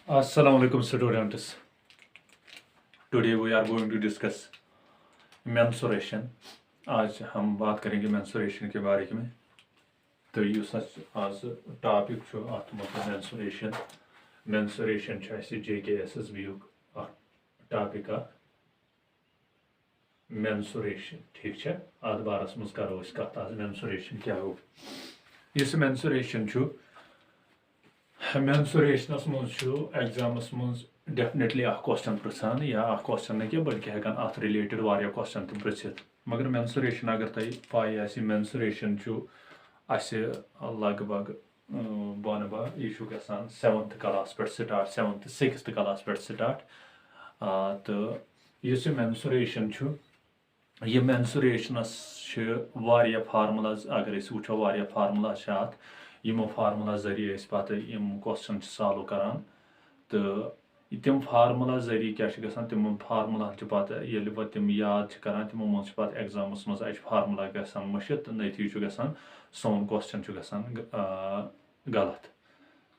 Assalamu alaikum students. Today we are going to discuss mensuration. आज हम बात करेंगे mensuration के बारे में. तो युस आज टॉपिक छो अत मतलब mensuration. Mensuration छ ऐसे JKSSB युक टॉपिक mensuration. ठीक छ. आज बारस मुझ करो इस कथ आज mensuration क्या हो. इस mensuration छो mensuration एग्जामस मज डेफिनेटली क्वेश्चन पृछान या क्वेश्चन ना क्या बल्कि हेकान अत रिलेटेड वारिया क्वेश्चन तुम पृछित मगर mensuration अगर तय पाई आसि mensuration लगभग बन बह यह गसान 7th क्लास पे स्टार्ट 7th 6th क्लास पे स्टार्ट तो इस mensuration यह mensuration वारिया फार्मुलाज अगर वो वारिया फार्मुलाज अत यमो फार्मुला जरिए पे क्वेश्चन सॉल्व करान तो तम फार्मुला जरिए क्या तम फार्मुला पे तम याद करान तमो मज पे एग्जामस मज अच फार्मुला गसान मशित तो नतीज गसान सोन क्वेश्चन गलत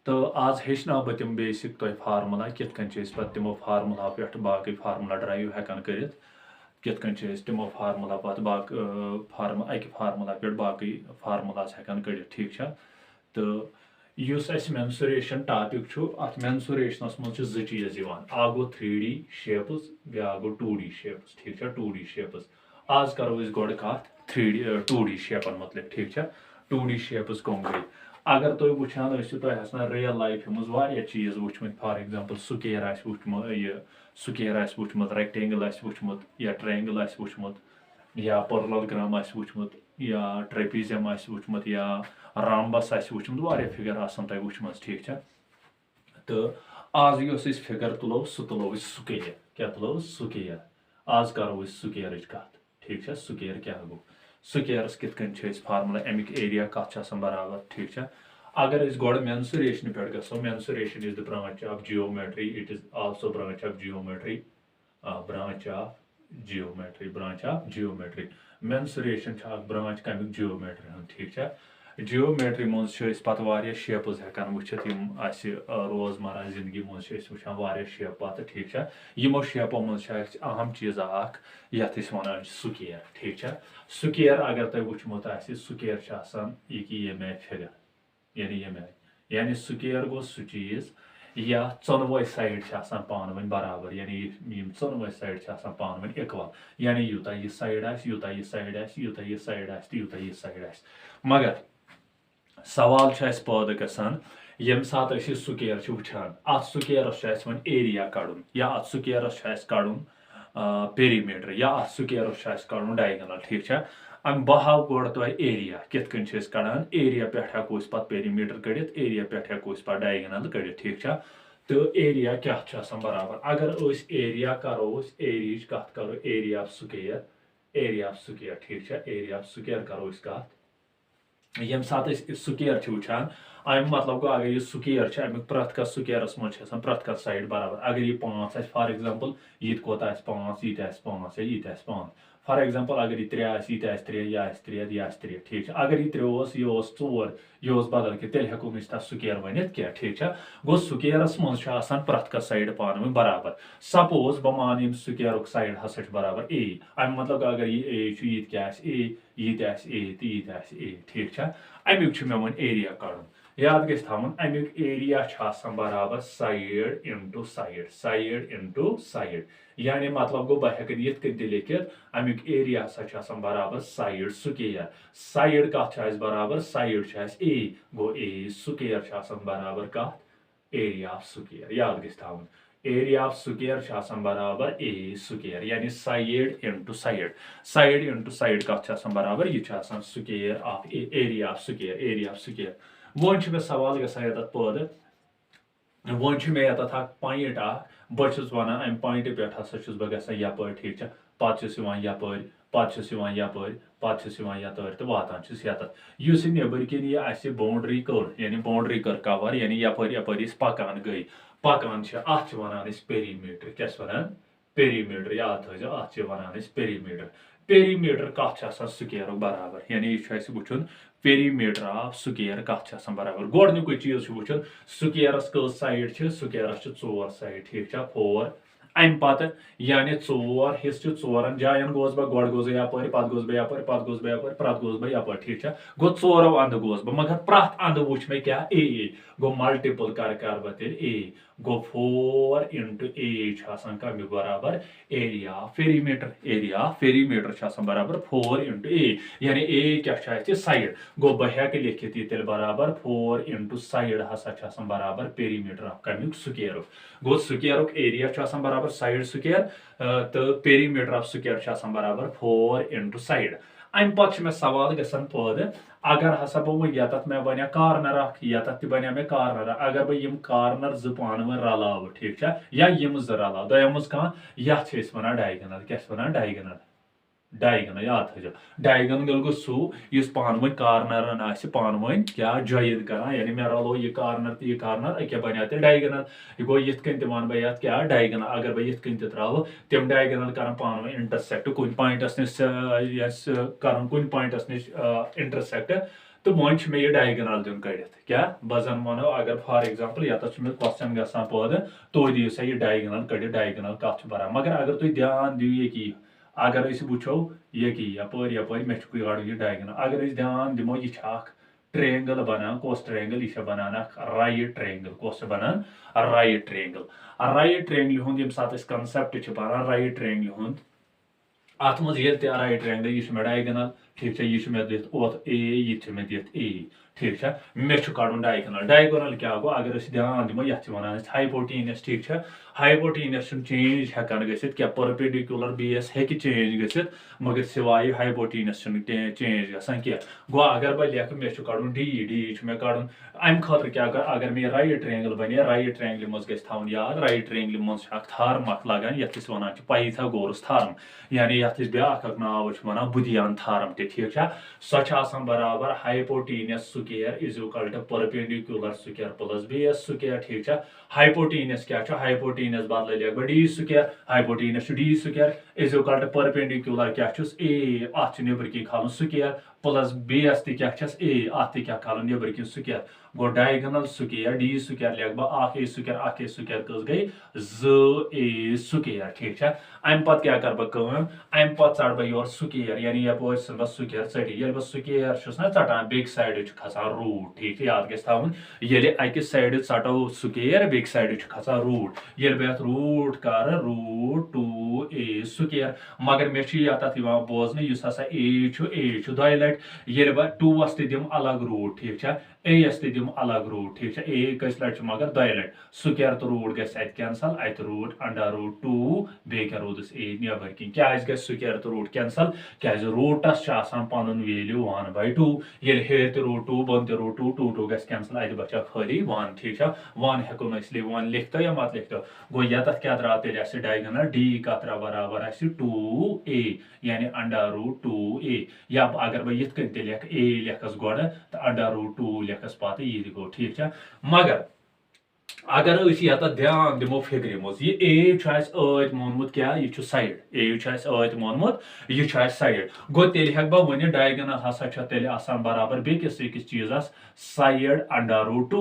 तो आज हेचना बह तम बेसिक तुह फार्मुला कित पे तमो फार्मुला पे बाकी फार्मुला ड्राइव हेकान कर कित तमो फार्मुला पे अकि फार्मुला पे बाकी फार्मुलाज हेकान कड़ ठीक तो युस mensuration टॉपिक अत mensuration मज जो चीज अ गो 3D शेप्स ब्या गो 2D शेप्स ठीक 2D शेप्स आज करो गो कत 3D 2D शेपन मतलब ठीक 2D शेप्स कम गई अगर तुम वुचान तुम रियल लाइफ मज चीज वुचमत फॉर एग्जांपल स्क्वेयर स्क्वेयर वुचमत रेक्टेंगल वुचमत या ट्रायंगल वुचमत या पैरेललोग्राम वुचमत या ट्रेपीजियम वुचमत या रम्बस वुचमत फिगर तुम वुचम ठीक तो आज यस फिगर तुलो सह तुलो स्क्वेयर क्या तुलो स्क्वेयर आज करो स्क्वेयर कत ठीक स्क्वेयर क्या गो स्क्वेयरस कित फार्मुला अमिक एरिया कत बराबर ठीक अगर गो mensuration पे गो mensuration is the branch of geometry it is also branch of geometry branch of geometry mensuration branch कमिक geometry ठीक geometry मज पे वारिया शेप्स हेकान वुचित रोजमर्रा जिंदगी मज वुचान वारिया शेप पे ठीक यमो शेपो मज अहम चीज यथ वन स्क्वेयर ठीक स्क्वेयर अगर तुम वुचमुत स्क्वेयर ये फिगर यानी स्क्वेयर गो सह चीज या चोनवे साइड पान वन बराबर यानी चोनवे साइड पान वन इक्वल यानी यूता यह साइड यूता यह साइड यूता यह साइड यूता यह साइड मगर सवाल पैदा गसान यम सात स्क्वेयर वुचान अत स्क्वेयरस वन एरिया कड़न या अत स्क्वेयरस कड़न पेरीमीटर या अत स्क्वेयरस कड़न डायगोनल ठीक अम बह हाव गो तुह एरिया कित कड़ान एरिया पे हेको पे पेरीमीटर कड़ित एरिया पे हेको पे डायगोनल कड़ित ठीक तो एरिया क्या बराबर अगर एरिया करो एरिया कत करो एरिया ऑफ स्क्वेयर ठीक एरिया ऑफ स्क्वेयर करो कत यम सात स्क्वेयर वुचान अम मतलब गो अगर यह स्क्वेयर अमिक प्रत कत स्क्वेयरस मज प्रत कत साइड बराबर अगर यह 5 फॉर एग्जांपल ये कोत 5 ये 5 ये 5 फॉर एग्जांपल अगर यह 3 ये 3 यह 3 यह 3 ठीक अगर यह 3 यह 4 यह बदल कि तेल हेको तथ स्क्वेयर वन क्या ठीक गो स्क्वेयरस मज प्रत कत साइड पान वन बराबर सपोज बह मान स्क्वेयर साइड हसा बराबर ए अम मतलब अगर यह ए क्या ए ये ठीक अमुक मे वन एरिया कड़न याद गि अमुक एरिया बराबर साइड इंटू साइड यानी मतलब गो बह ये लिखित अमुक एरिया हसा बराबर साइड स्क्वेयर साइड कत बराबर साइड ए गो ए स्क्वेयर बराबर कत एरिया ऑफ स्क्वेयर याद गि एरिया ऑफ स्क्वेयर बराबर ए स्क्वेयर यानी साइड इंटू साइड कत बराबर यह square of area of square वो मे सवाल गसान पैदा वो मे ये पॉइंट बस वन अम पॉइंट पे हसा बह गसान यप ठीक पे यपर पे तो वातान ये नबर किन यह बाउंड्री कर यानी बाउंड्री कर कवर यानी यपर पकान गई पकान अत वन पेरीमीटर क्या वन पेरीमीटर याद थो अत वन पेरीमीटर पेरीमीटर कत स्क्वेयर बराबर यानी यह वो पेरीमीटर ऑफ स्क्वायर कत बराबर गोडनिक चीज वो स्क्वायरस कस साइड स्क्वायरस 4 साइड ठीक 4 अम पत यानी 4 हिस्स 4 जायन गोस बह गोड गोस यपर पत गोस बह यपर पत गोस बह यपर पत गोस बह यपर ठीक गो 4 अंद गोस बह मगर प्रथ अंद वुच मे क्या ए गो मल्टीपल कर बह तेल ए गो 4 इंटू ए कमिक बराबर एरिया पेरीमीटर बराबर 4 इंटू ए यानी ए क्या साइड गो बह लिखित तेल बराबर 4 इंटू साइड हसा बराबर पेरीमीटर ऑफ कमिक स्क्वायर गो स्क्वायर एरिया बराबर साइड स्क्वायर तो पेरीमीटर ऑफ स्क्वायर बराबर 4 इंटू साइड अम पे सवाल गसान पैदा अगर हसा बह यत मे बन कार्नर यत बन मे कार्नर अगर बह कार्नर जो पान वन रलाव ठीक या रलाव दयमुज कह ये वन डायगनल क्या वन डायगनल याद थो डायगनल गो सू इस पान वन कार्नर पान वन क्या जॉइन कर यानी मे रलो यह कार्नर तो यह कार्नर क्या बन डायगनल यह गो ये वन बह क्या डायगनल अगर बह ये त्राव तम डायगनल कर पान वन इंटरसेक्ट कुन पॉइंटस निश कर कुन पॉइंटस निश इंटरसेक्ट तो वो मे यह डायगनल दिन कड़ क्या बजन वनो अगर फॉर एग्जाम्पल ये क्वेश्चन गसान पैदा तुम दियो सा यह डायगनल कड़ डायगनल कत बराबर मगर अगर तुम ध्यान दियो ये अगर वो ये यपर यपर मे गड़ यह डायगनल अगर ध्यान दिमो यह ट्रेंगल बनान कौस ट्रेंगल यह बनान राइट ट्रेंगल कौस बनान राइट ट्रेंगल हूं सात कंसेप्ट बनान राइट ट्रेंगल हूं अत मज राइट ट्रेंगल यह मे डायगनल ठीक यह मे दित ओत ए यह मे दित ए ठीक मे कड़न डायगोनल क्या गो अगर ध्यान दिमो ये वन हाइपोटेनस ठीक हाइपोटेनस चेंज हेकान गसित क्या परपेंडिकुलर बेस हेकि चेंज गसित मगर सिवाय हाइपोटेनस चेंज गसान क्या गो अगर बह लेख मे कड़न डी मे कड़न अम खतर क्या अगर मे राइट ट्रेंगल बन राइट ट्रेंगल मज गस थवन याद राइट ट्रेंगल मज थार्म लगान ये वन पाइथागोरस थार्म यानी ये ब्या नाव वन बुधियान थार्म ठीक सो बराबर hypotenuse square is equal to perpendicular square plus base square ठीक हाइपोटेनस क्या हाइपोटेनस बदल लिख D square hypotenuse D square is equal to perpendicular क्या ए अत नबर कि खालन स्क्वायर प्लस बेस क्या ए अत क्या खालन नबर कि स्क्वायर गो डायगोनल स्क्वायर डी स्क्वायर लिख बह ए स्क्वायर कस गई ए स्क्वायर ठीक अम पत क्या कर बह अम पत चढ़ बह योर स्क्वायर यानी यपर स्क्वायर चटी ये बह स्क्वायर ना चटान बेक साइड खसान रूट ठीक याद गस थवन ये अकिस साइड चटो स्क्वायर बेक साइड खसान रूट ये बह रूट कर रूट 2a स्क्वायर मगर मे ये बोजन हसा ए दो लट ये बह 2 दिम अलग रूट ठीक एस दिम अलग रूट ठीक ए कस लट मगर दो लट स्क्वायर तो रूट गस कैंसल अत रूट अंडर रूट 2 बे रूदस ए नबर कि क्या गस स्क्वायर तो रूट कैंसल क्या रूटस पन वैल्यू 1/2 ये हेर तो रूट 2 बन तो रूट 2 2 गस कैंसल अत बचा खाली 1 ठीक 1 हेको इसलिए 1 लिखत या मत लिखत गो ये क्या द्रा तेल डायगोनल डी का द्रा बराबर 2a यानी अंडर रूट 2a या अगर बह ये लिख ए लिखस गोड़ तो अंडर रूट 2 लिखस पत यह गो ठीक मगर अगर ये ध्यान दिमो फिक्र मज ये ए मोनमुत क्या यह साइड ए मोनमुत यह साइड गो तेल हेक बह वन डायगोनल हसा तेल आसान बराबर बेकिस चीजस साइड अंडर रूट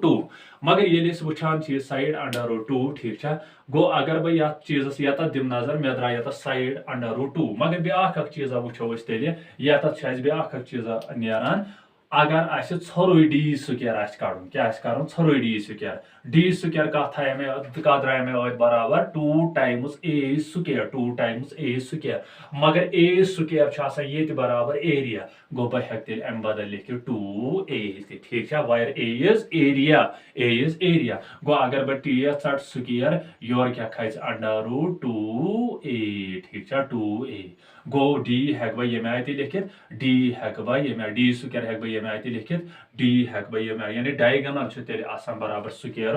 2 मगर ये वुचान साइड अंडर रूट 2 ठीक गो अगर बह ये चीजस ये दिम नजर मे द्रा ये साइड अंडर रूट 2 मगर ब्या चीजा वो तेल ये ब्या चीजा नान अगर ोर डी स्क्वायर कड़न क्या ोर डी स्क्वायर कह द्राय मे बराबर 2 टाइम्स ए स्क्वायर मगर ए स्क्वायर ये बराबर एरिया गो बह तेल अम बदल लिख 2a ठीक वायर ए इज एरिया गो अगर बह टी चट स्क्वायर योर क्या खस अंडर रूट 2a ठीक 2a गो डी हेक बह ये आत लिखित डी हेक बह ये डी स्क्वायर हेक बह ये आत लिखित डी हेक बह ये यानी डायगोनल तेल बराबर स्क्वायर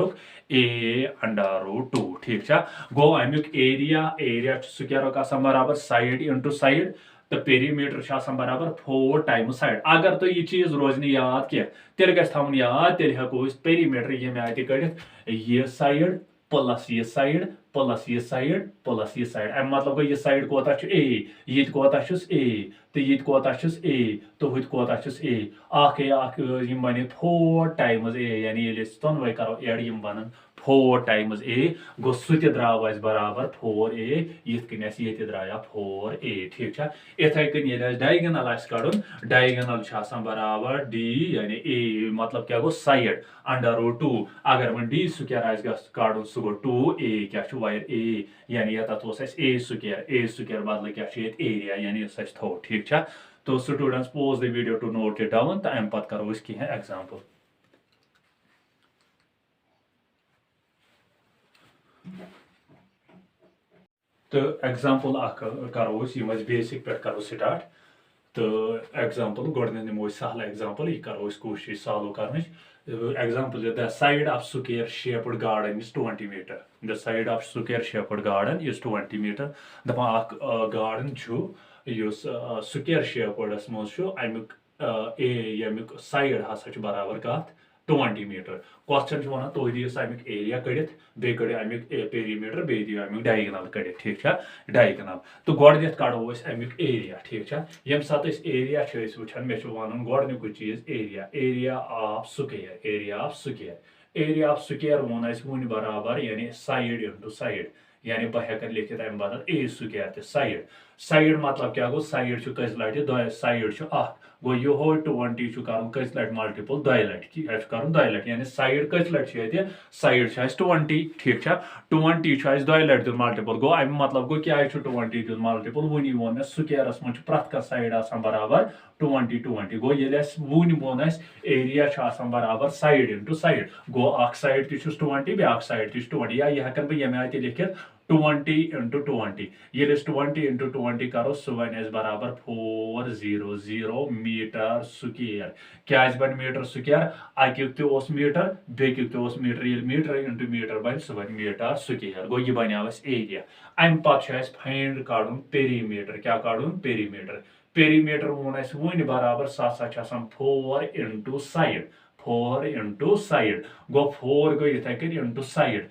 ए अंडर रूट 2 ठीक गो अमुक एरिया स्क्वायर बराबर साइड इंटू साइड तो पेरीमीटर बराबर 4 टाइम्स साइड अगर तो यह चीज रोज याद क्या तेल गस याद तेल हेको पेरीमीटर ये आत कड़ित ये साइड प्लस ये साइड प्लस यह साइड प्लस यह साइड अम मतलब गो यह साइड कोता ए ये कोता ए तो ये कोता ए तो हुत कोता ए बने 4 टाइम्स ए यानी ये दोनों करो एड यम बनन 4 टाइम्स ए गो सह द्राव बराबर 4a यथ कन ये द्राया 4a ठीक इथे कन डायगोनल कड़न डायगोनल बराबर d यानी a मतलब क्या गो साइड √2 अगर वो d स्क्वायर कड़न सह गो 2a क्या वायर a यानी ये a स्क्वायर बदल क्या एरिया यानी थो ठीक तो students pause the video to note it down तो अम पत करो कह एग्जाम्पल तो एग्जाम्पल करो बेसिक पे करो स्टार्ट तो एग्जाम्पल गोडने नमो सहल एग्जाम्पल यह करो कोशिश सॉल्व करने example the side of square shaped garden is 20 meter the side of square shaped garden is 20 meter दपान गार्डन स्क्वायर शेप्डस मज अमुक यमुक साइड हसा बराबर कत 20 मीटर क्वेश्चन वन तुम दियो अमुक एरिया कड़ित बे कड़ो अमुक पेरीमीटर बे दियो अमुक डायगोनल कड़ित ठीक डायगोनल तो गोडनेथ कड़ो अमुक एरिया ठीक यम सात एरिया वुचान मे वन गोडनुक चीज area of square area of square वोन वन बराबर यानी साइड इंटू साइड यानी बह हेकन लिखित अम बदल ए स्क्वायर साइड साइड मतलब क्या गो साइड कस लट साइड गो यो 20 कर कस लट मल्टीपल 2 लट कर 2 लट यानी साइड कस लट साइड 20 ठीक 20 2 लट दिन मल्टीपल गो अम मतलब गो क्या 20 दिन मल्टीपल वुनी वोन स्क्वायरस मज प्रथ कह साइड बराबर 20 गो ये वुन वोन एरिया बराबर साइड इंटू साइड गो अख साइड तह 20 बे साइड तह 20 या यह हेकन बह यम लिखित 20 इंटू 20 ये 20 इंटू 20 करो सह वन बराबर 400 मीटर स्क्वायर क्या बन मीटर स्क्वायर अक्युक तोस मीटर बेक्युक तोस मीटर ये मीटर इंटू मीटर बन सह बन मीटर स्क्वायर गो यह बनो एरिया अम पे फाइंड कड़न पेरीमीटर क्या कड़न पेरीमीटर वोन वन बराबर सह 4 इंटू साइड 4 इंटू साइड गो 4 गो इथे कन इंटू साइड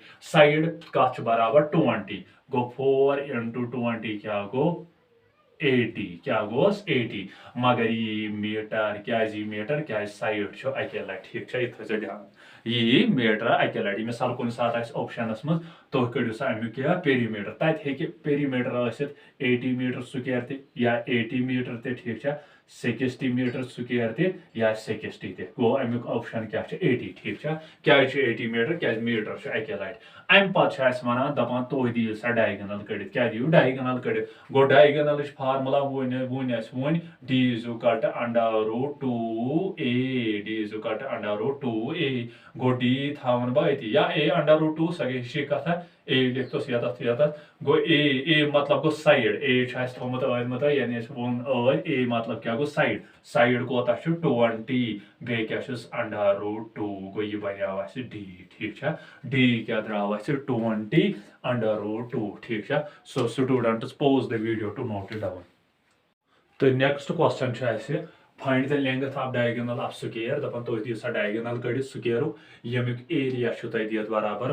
कत बराबर 20 गो 4 इंटू 20 क्या गो 80 क्या गोस 80 मगर ये मीटर क्या साइड अके लट ठीक ये थो ध्यान ये मीटर अके लट मिसाल कुछ सात ऑप्शनस मज तुम कड़ो सा अमुक क्या पेरीमीटर तत हे पेरीमीटर 80 मीटर स्क्वायर या 80 मीटर ठीक 60 मीटर स्क्वायर या 60 गो अमुक ऑप्शन क्या 80 ठीक क्या 80 मीटर क्या मीटर अके लट अम पे वन दपान तुम दियो सा डायगोनल कड़ित क्या दियो डायगोनल कड़ित गो डायगोनल फार्मूला वन d is equal to √2a d is equal to √2a go d थावन बह या a √2 सह शी कथा a लिखतोस यत गो a मतलब गो साइड a थोमुत अदमुत यानी वोन a मतलब क्या गो साइड कोता 20 बे क्या √2 गो यह बनो d ठीक d क्या द्राव 20 √2 ठीक so students pause the video to note it down तो next question find the length of diagonal of square दपान तुम दियो सा डायगोनल कड़ित स्क्वायर यमुक एरिया दियत बराबर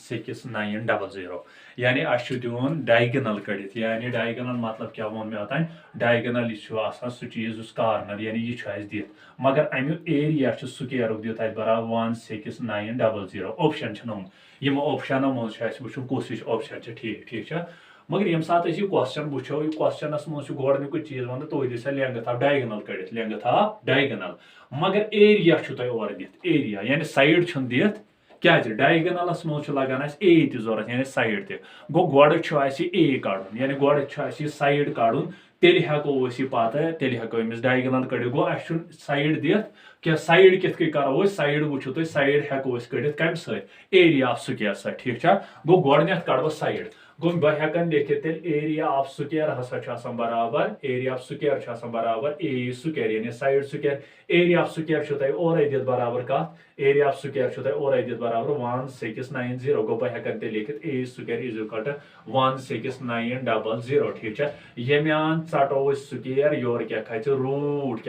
16900 यानी अस दिन डायगोनल कड़ित यानी डायगोनल मतलब क्या वो मे ओतान डायगोनल सह चीज कार्नर यानी यह दित मगर अमुक एरिया स्क्वायर दित बराबर 16900 ऑप्शन यम ऑप्शनों मज वो कुछ ऑप्शन ठीक मगर ये सात क्वेश्चन वो क्वेश्चनस मज गोडनुक चीज वन तुम दियो सा लेंथ ऑफ डायगोनल कड़ित लेंथ ऑफ डायगोनल मगर एरिया तुम दित एरिया यानी साइड दित क्या डायगोनलस मज लगान ए तौरत यानी साइड गो गोड ए कड़न यानी गोड साइड कड़न तेल हेको पता तेल हेको अमिस डायगोनल कड़ित गो साइड दित क्या साइड कित करो साइड वो तुम साइड हेको कड़ित कम एरिया ऑफ स्क्वायर ठीक गो गोडनेथ कड़ साइड गो बह हेकन लिखित एरिया ऑफ स्क्वायर हसा बराबर एरिया ऑफ स्क्वायर बराबर ए स्क्वायर यानी side square area of square और दित बराबर कत एरिया ऑफ स्क्वायर और दित बराबर 1690 गो बह हेकन लिखित ए स्क्वायर इज इक्वल टू 16900 ठीक यम चटो स्क्वायर योर क्या रूट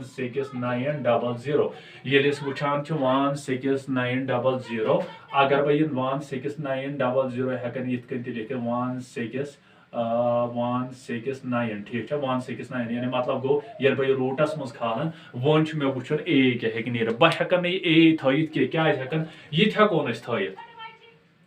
16900 1690 ये वुचान 1690 अगर बह 1690 हेकन ये लिखित 169 ठीक 169 यानी मतलब गो ये बह रूटस मज खान वन मे वुचन ए क्या नीर बह हेकन ए थत क्या हेकन ये हेको थत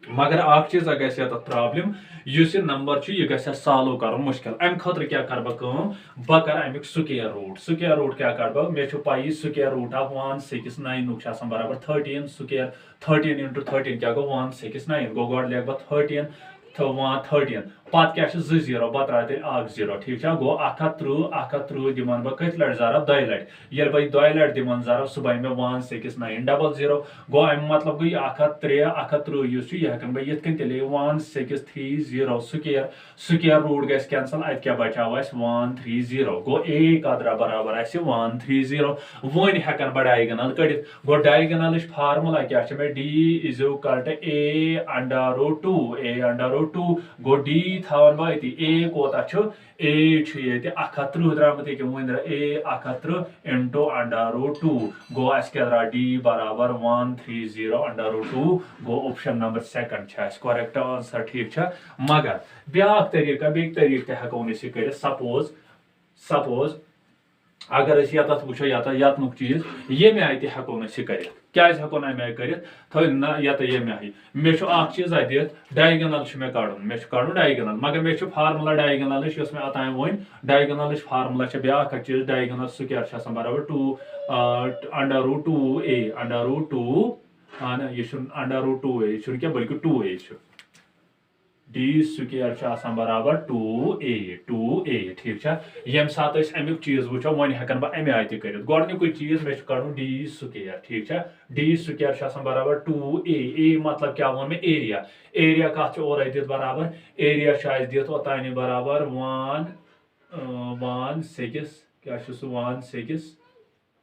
मगर अख चीज गि प्रॉब्लम इस नंबर यह ग सॉल्व कर मुश्किल अम खुद क्या कर बह कर अमुक स्क्वायर रूट क्या कर मे पी स्क्वायर रूट ऑफ 169 बराबर 13 स्क्वायर 13 इंटू 13 क्या गो 169 गो गो लिख बह 13 13 पत क्या 2 0 बह त्रा तेल 0 ठीक गो 130 दिमान बह कत लट जरब 2 लट ये बह 2 लट दिमान जरब सह बन मे 1690 गो अम मतलब गई 130 यह हेकन बह ये 1630 स्क्वायर रूट गि कैंसल अत क्या बचाव 130 गो ए कदरा बराबर 130 वन हेकन बह डायगोनल कड़ित गो डायगोनल फार्मूला क्या मे D is equal to A under root 2 गो डी थावन बह अति ए कोता ए 130 द्रामत वन ए 130 इंटू अंडर रूट 2 गो अस क्या द्रा डी बराबर 130 अंडर रूट 2 गो option number second correct answer ठीक मगर ब्या तरीका तरीक हेको कर सपोज अगर वो यतनुक चीज ये आय हेको कर क्या हेको अमे आय कर ये मे चीज दित डायगोनल मे कड़न मे कड़न डायगोनल मगर मे फार्मूला डायगोनल मे अतान वन डायगोनल फार्मूला ब्या चीज डायगोनल स्क्वायर बराबर 2 under root 2a under root 2 यह अंडर रूट 2a क्या बल्कि 2a डी स्क्वायर बराबर 2a ठीक यम सात अमुक चीज वो वन हेकन बह अमे आय कर गोडनुक चीज मे कड़न डी स्क्वायर ठीक डी स्क्वायर बराबर 2a मतलब क्या वो मे एरिया कत और दित बराबर एरिया दित ओतान बराबर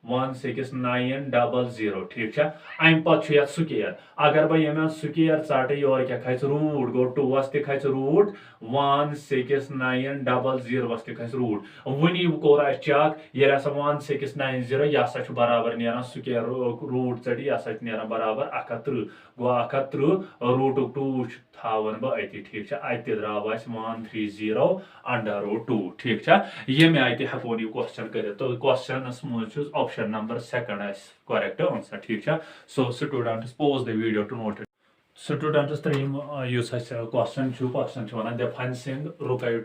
16900 ठीक अम पे स्क्वायर अगर बह ये स्क्वायर चाट योर क्या खस रूट गो 2 खस रूट 16900 खस रूट वनी कोर चेक ये 1690 यह बराबर ना स्क्वायर रूट चट यह बराबर 130 गो 130 रूट 2 थावन बह अति ठीक अत द्राव 130 अंडर रूट 2 ठीक ये आय हेको यह क्वेश्चन कर तो क्वेश्चन मज option number second correct answer ठीक so students pause the video to note students त्रीम क्वेश्चन वन the fencing required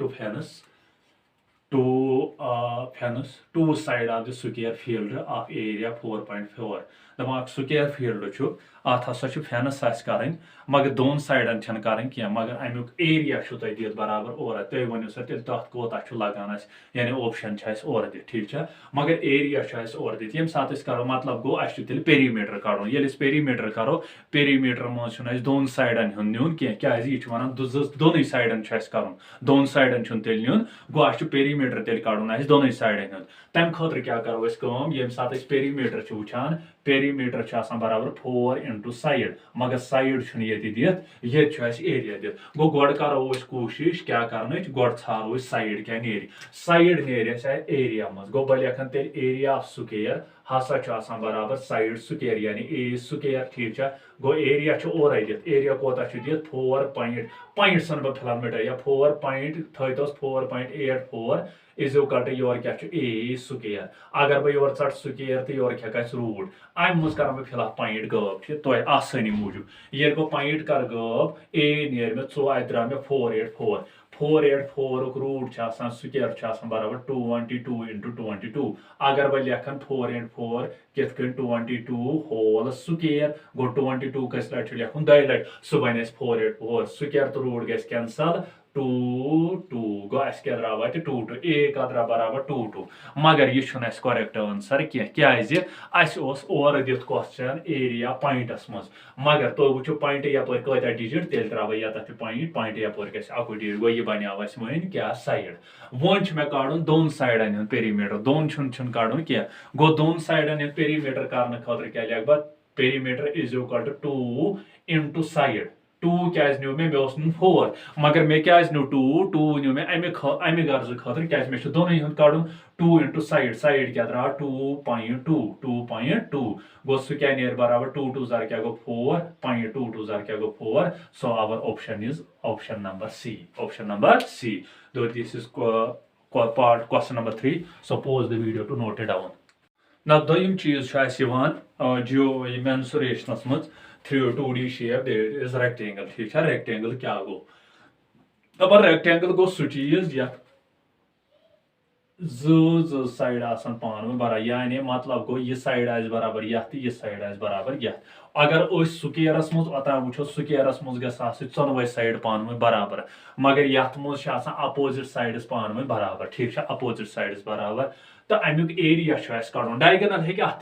to side of the square field of area 4.4 दपान स्क्वायर फील्ड अत हसा फेंस कर मगर दोन साइडन कर मगर अमुक एरिया दित बराबर और तुम वो सा तेल तथ कोता लगान यानी ऑप्शन और दित ठीक मगर एरिया और दित ये सात करो मतलब गो तेल पेरीमीटर कड़न ये पेरीमीटर करो पेरीमीटर मज दोन साइडन नुन क्या वन दोन साइडन कर दोन साइडन तेल नुन गो पेरीमीटर तेल कड़न दोन साइडन तम खुद क्या करो ये सात पेरीमीटर वुचान पेरीमीटर बराबर 4 इंटू साइड मगर साइड ये दित ये एरिया दित गो गोड करो कोशिश क्या कर गोड छालो साइड क्या नेर साइड नेर एरिया मज गो बह लेखन तेल एरिया ऑफ स्क्वायर हसा बराबर साइड स्क्वायर यानी ए स्क्वायर ठीक गो एरिया और दित एरिया कोता दित 4 पॉइंट सन बह फिलहाल मिटा 4 पॉइंट थोस 4.84 इज इक्वल टू योर क्या ए स्क्वायर अगर बह योर चट स्क्वायर तो योर क्या रूट अम मज कर फिलहाल पॉइंट गब तो आसानी मूजूब ये बह पॉइंट कर गब ए नेर मे 4 अत द्रा मे 484 रूट स्क्वायर बराबर 222 इंटू 22 अगर बह लेखन 484 कित 22 होल स्क्वायर गो 22 कस लट लेखन 2 लट सह बन 484 स्क्वायर तो रूट गस कैंसल 2 गो अस क्या द्राव 2 ए कदरा बराबर 2 मगर यह करेक्ट आंसर क्या और दित क्वेश्चन एरिया पॉइंटस मज मगर तुम वो पॉइंट यप कत डिजिट तेल त्रा ये पॉइंट यप गो डिजिट गो यह बनो वन क्या साइड वन मे कड़न दोन साइडन पेरीमीटर दोन कड़न क्या गो दोन साइडन पेरीमीटर कर क्या लिख perimeter is equal to 2 into side 2 क्या न्यू मे 4 मगर मे क्या न्यू 2 न्यू मे अमे गर्ज खतर क्या मे दोनों हूं कड़न 2 इंटू साइड क्या द्रा 2.2 गो सह क्या नेर बराबर 2 2 जार क्या गो 4 पॉइंट 2 2 जार क्या गो 4 so our option is option number C दो this is part question number 3 so pause the video to note it down now दोयम चीज जियो मेंसुरेशन मज 2D shape there is rectangle ठीक है rectangle क्या गो अब rectangle गो सह चीज या साइड आसान पान बराबर यानी मतलब गो यह साइड आज बराबर यह यह साइड आज बराबर यह अगर स्क्वेयरस मज ओतान वो स्क्वेयरस मज गनवे साइड पान बराबर मगर यथ मज अपोजिट साइड्स पान बराबर ठीक है अपोजिट साइड्स बराबर तो अमुक एरिया कड़न डायगनल हे अत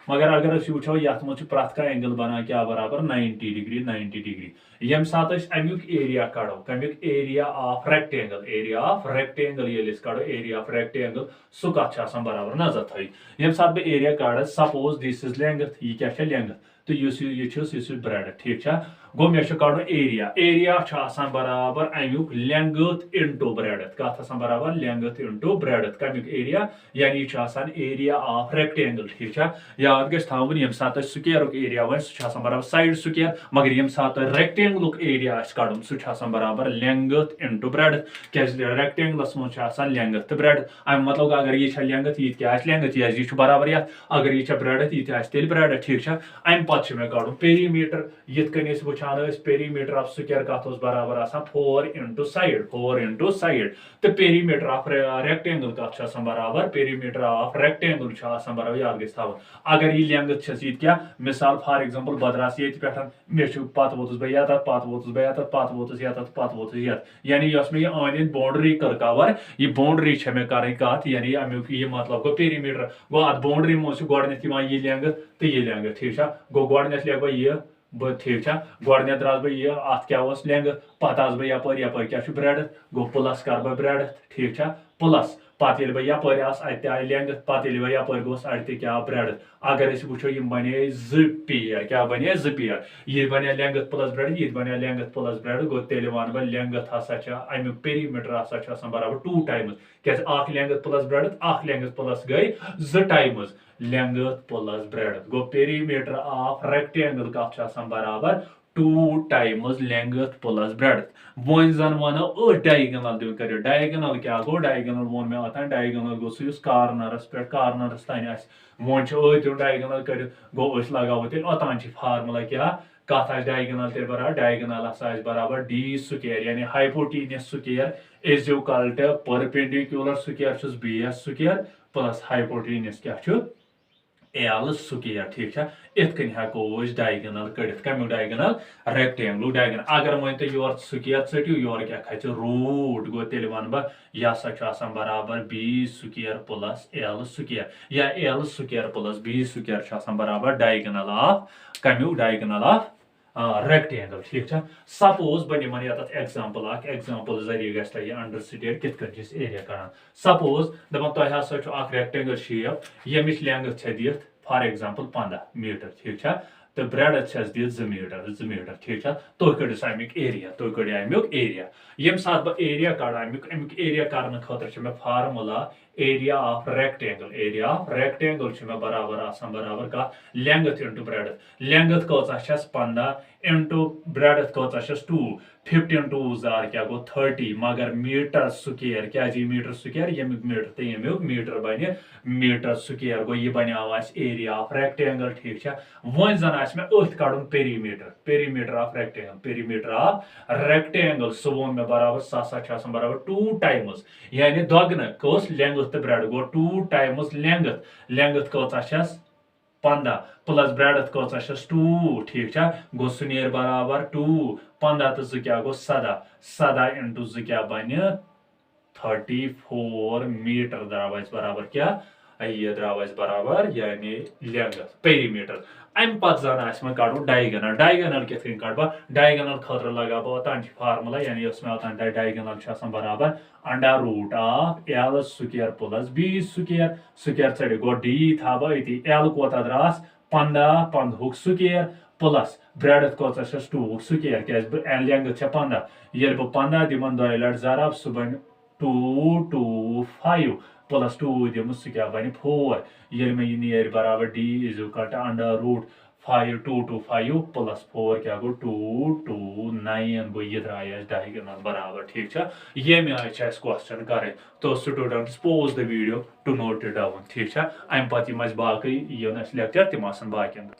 मगर अगर वो यथ मज प्रथ का एंगल बना क्या बराबर 90 डिग्री यम सात अमुक एरिया कड़ो कमुक एरिया ऑफ रेक्टेंगल ये कड़ो एरिया ऑफ रेक्टेंगल सह कत बराबर नजर थी यम सात बह एरिया कड़ सपोज दिस इज लेंथ यह क्या लेंथ तो यह ब्रेड ठीक है गो मे कड़न एरिया बराबर अमुक लेंथ इंटू ब्रेड कत बराबर लेंथ इंटू ब्रेड कमुक एरिया यानी एरिया ऑफ रेक्टेंगल ठीक है याद गम यम सात स्क्वेयर एरिया वन सह बराबर साइड स्क्वेयर मगर यम सात रेक्टेंगल एरिया कड़न सह बराबर लेंथ इंटू ब्रेड क्या रेक्टेंगलस मज लेंथ तो ब्रेड अम मतलब अगर यह लेंथ यह क्या लेंथ यह बराबर ये अगर यह ब्रेड यह तेल ब्रेड ठीक है अम पे मे कड़न पेरीमीटर यिथ कन वुचान पेरीमीटर ऑफ स्क्वेयर कत बराबर 4 इंटू साइड तो पेरीमीटर ऑफ रेक्टेंगल कत बराबर पेरीमीटर ऑफ रेक्टेंगल बराबर याद गो अगर यह लेंथ क्या मिसाल फॉर एग्जांपल बदरास ये पे मे पत वोतुस बह यत पत वोतुस बह यत पत वोतुस यत पत वोतुस यत यानी मे यह अन बाउंड्री कर कवर यह बाउंड्री मे कर कत यानी अमुक यह मतलब गो पेरीमीटर गो अत बाउंड्री मज गोडनेथ यह लेंथ तो यह लेंथ ठीक है गो गोडनेथ लिख यह ठीक है गोडनेथ द्रास बह यह अत क्या लेंथ पत आस बह यप क्या ब्रेड गो प्लस कर बह ब्रेड ठीक है प्लस पत ये बह यप अत आई लेंथ पत बह यप गोस अत क्या ब्रेड अगर वो यम बने पेयर क्या बने पेयर यह बने लेंथ प्लस ब्रेड यह बने लेंथ प्लस ब्रेड गो तेल वन बह लेंथ हसा अमुक पेरीमीटर हसा बराबर 2 टाइम्स क्या length plus bread length plus गई 2 times length plus bread go perimeter of rectangle कत बराबर 2 times length plus bread one जन वो डायगोनल दिन कर डायगोनल क्या गो डायगोनल वो मे अतान डायगोनल गो सह कार्नरस पे कार्नरस तान वन डायगोनल कर गो लगाव तेल अतान फार्मूला क्या कत डायगोनल तेल बराबर डायगोनल बराबर डी स्क्वेयर यानी hypotenuse square is equal to perpendicular square base square plus hypotenuse क्या एल स्क्वेयर ठीक है इत कन हेको डायगोनल कड़ित कमुक डायगोनल रेक्टेंगल डायगोनल अगर वन तो योर स्क्वेयर चटू योर क्या खच रूट गो तेल वन बह यह बराबर B square plus L square या L square plus B square बराबर डायगोनल ऑफ कमुक डायगोनल ऑफ रेक्टेंगल ठीक है सपोज बह निमन यत एग्जांपल जरिए गए अंडरस्टैंड कित एरिया करान सपोज दपान तुम हसा रेक्टेंगल शेप यमिच लेंथ दिख फॉर एग्जांपल 15 मीटर ठीक है तो ब्रेड दिख 2 मीटर ठीक है तुम कड़ो अमुक एरिया यम सात बह एरिया कड़ अमुक एरिया कर खतर मे फार्मूला एरिया ऑफ रेक्टेंगल मे बराबर का लेंथ इंटू ब्रेड लेंथ कच 15 इंटू ब्रेड कच 2 15 2 जार क्या गो 30 मगर मीटर स्क्वेयर क्या मीटर स्क्वेयर यमुक मीटर तो यमुक मीटर बने मीटर स्क्वेयर गो यह बनो एरिया ऑफ रेक्टेंगल ठीक है वन जन मे अथ कड़न पेरीमीटर ऑफ रेक्टेंगल सह वो मे बराबर सह बराबर 2 टाइम्स यानी दोगन कस लेंथ तो ब्रेड गो 2 टाइम्स लेंथ कच 15 प्लस ब्रेड कच 2 ठीक है गो सह बराबर 2 15 तो 2 क्या गो 17 इंटू 2 क्या बन 34 मीटर द्राव बराबर क्या यह द्राव बराबर यानी लेंथ पेरीमीटर अम पत जन कड़ो डायगोनल कित कड़ डायगोनल खतर लगा ओतान फार्मूला यानी मे ओतान डायगोनल बराबर under root of L square plus B square चढ़ गो डी था ये एल कोता द्रास 15 15 स्क्वेयर प्लस ब्रेडथ कौच 2 स्क्वेयर क्या लेंथ 15 ये बह 15 दिमन 2 लट जरब सह बन 2 2 5 प्लस 2 दिम सह क्या बन 4 ये मे यह नीर बराबर d is equal to under root 5 2 2 5 plus 4 क्या गो 2 2 9 गो ये द्राय डायगोनल बराबर ठीक है ये मे आय क्वेश्चन करें तो students pause the video to note it down ठीक है अम पे बाकी लेक्चर तम बाकियन